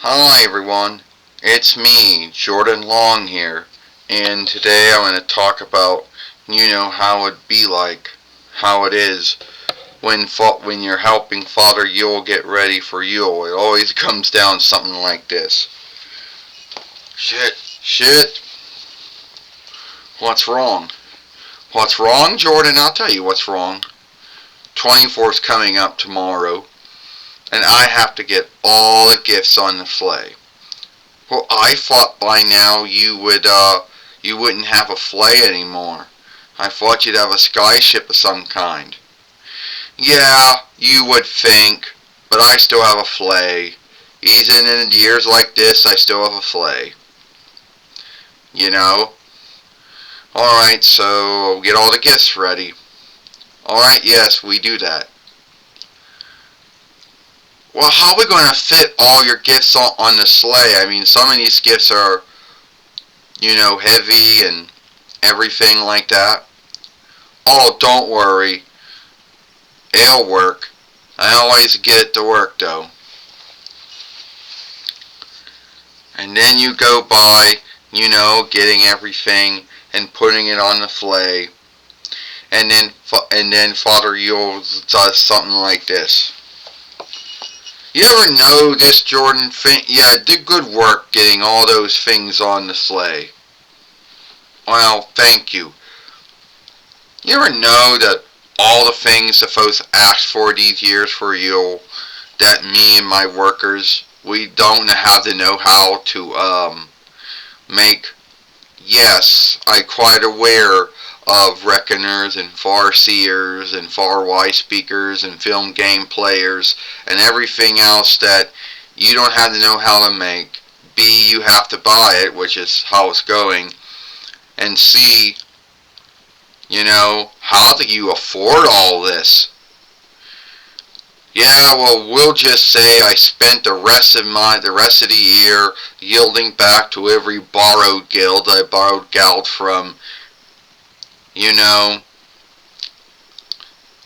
Hi everyone, it's me, Jordan Long here, and today I'm going to talk about, how it'd be like, how it is when you're helping Father Yule get ready for Yule. It always comes down something like this. Shit, what's wrong? What's wrong, Jordan? I'll tell you what's wrong. 24th coming up tomorrow, and I have to get all the gifts on the sleigh. Well, I thought by now you wouldn't have a sleigh anymore. I thought you'd have a skyship of some kind. Yeah, you would think, but I still have a sleigh. Even in years like this, I still have a sleigh. You know? Alright, so get all the gifts ready. Alright, yes, we do that. Well, how are we going to fit all your gifts on the sleigh? I mean, some of these gifts are, heavy and everything like that. Oh, don't worry. It'll work. I always get it to work, though. And then you go by, getting everything and putting it on the sleigh. And then Father Yule does something like this. You ever know this, Jordan? Yeah, did good work getting all those things on the sleigh. Well, thank you. You ever know that all the things the folks asked for these years for Yule, that me and my workers, we don't have the know-how to make? Yes, I'm quite aware of reckoners and farseers and far-wise speakers and film game players and everything else that you don't have to know how to make. B, you have to buy it, which is how it's going. And C, how do you afford all this? Yeah, well, we'll just say I spent the rest of the year yielding back to every borrowed guild I borrowed geld from,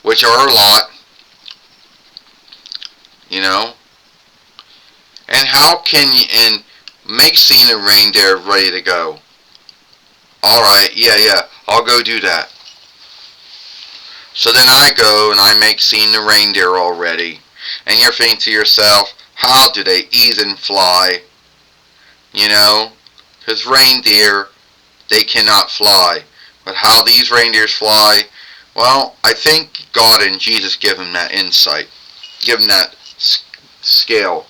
which are a lot, and how can you, and make seeing a reindeer ready to go. Alright, yeah, I'll go do that. So then I go and I make seeing the reindeer already, and you're thinking to yourself, how do they even fly? Because reindeer, they cannot fly. But how these reindeers fly, well, I think God and Jesus give them that insight, give them that scale.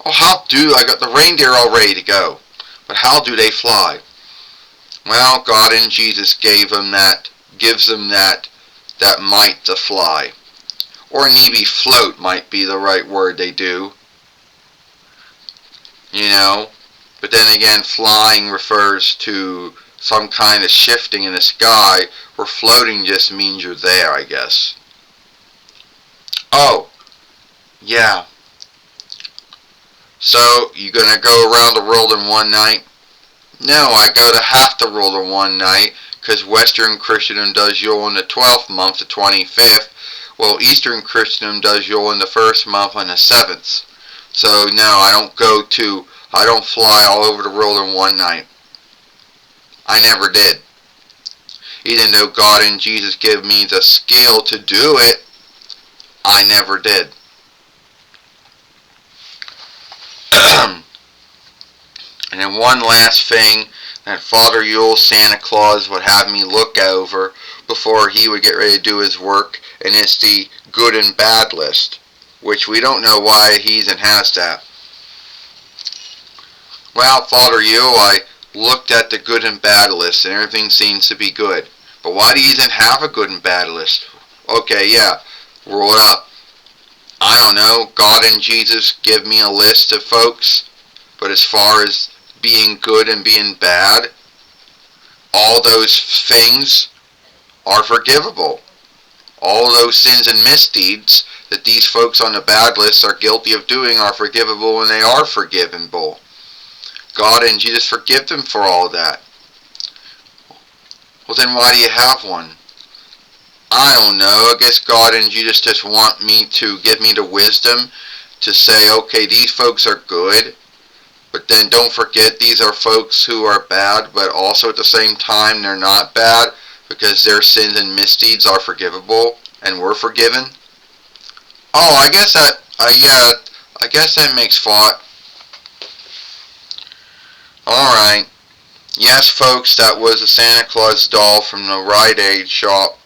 Oh, I got the reindeer all ready to go, but how do they fly? Well, God and Jesus gives them that might to fly. Or maybe float might be the right word they do. But then again, flying refers to some kind of shifting in the sky, where floating just means you're there, I guess. Oh, yeah. So, you gonna go around the world in one night? No, I go to half the world in one night, because Western Christendom does Yule in the 12th month, the 25th, while Eastern Christendom does Yule in the 1st month on the 7th. So, no, I don't fly all over the world in one night. I never did. Even though God and Jesus give me the skill to do it, I never did. And then one last thing that Father Yule, Santa Claus, would have me look over before he would get ready to do his work, and it's the good and bad list, which we don't know why he even has that. Well, Father Yule, I looked at the good and bad list, and everything seems to be good. But why do you even have a good and bad list? Okay, yeah, roll it up. I don't know, God and Jesus give me a list of folks, but as far as being good and being bad, all those things are forgivable. All those sins and misdeeds that these folks on the bad list are guilty of doing are forgivable, and they are forgivable. God and Jesus forgive them for all that. Well, then why do you have one? I don't know. I guess God and Jesus just want me to give me the wisdom to say, okay, these folks are good, But then don't forget, these are folks who are bad, but also at the same time they're not bad because their sins and misdeeds are forgivable and were forgiven. Oh, I guess that, yeah, I guess that makes thought. Alright. Yes, folks, that was a Santa Claus doll from the Rite Aid shop,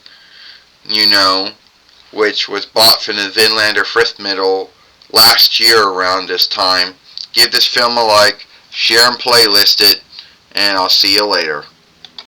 which was bought from the Vinlander Thrift Middle last year around this time. Give this film a like, share and playlist it, and I'll see you later.